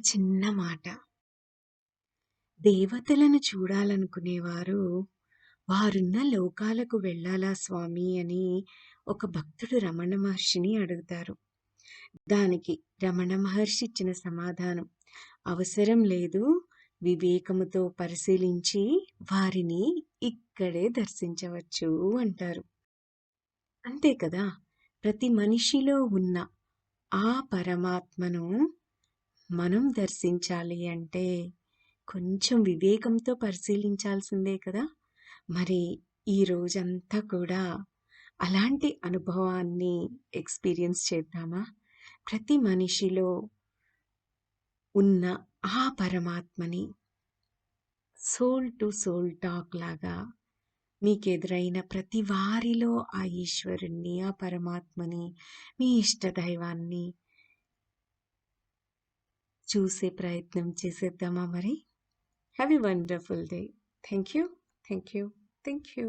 చిన్న మాట. దేవతలను చూడాలనుకునేవారు, వారున్న లోకాలకు వెళ్ళాలా స్వామి అని ఒక భక్తుడు రమణ మహర్షిని అడుగుతారు. దానికి రమణ మహర్షి ఇచ్చిన సమాధానం, అవసరం లేదు, వివేకముతో పరిశీలించి వారిని ఇక్కడే దర్శించవచ్చు అంటారు. అంతే కదా! ప్రతి మనిషిలో ఉన్న ఆ పరమాత్మను మనం దర్శించాలి అంటే కొంచెం వివేకంతో పరిశీలించాల్సిందే కదా! మరి ఈ రోజంతా కూడా అలాంటి అనుభవాన్ని ఎక్స్‌పీరియన్స్ చేద్దామా? ప్రతి మనిషిలో ఉన్న ఆ పరమాత్మని సోల్ టు సోల్ టాక్ లాగా మీకెదురైన ప్రతి వారిలో ఆ ఈశ్వరుణ్ణి, ఆ పరమాత్మని, మీ ఇష్ట దైవాన్ని చూసే ప్రయత్నం చేసేద్దామా మరి? Have a wonderful day. Thank you. Thank you. Thank you.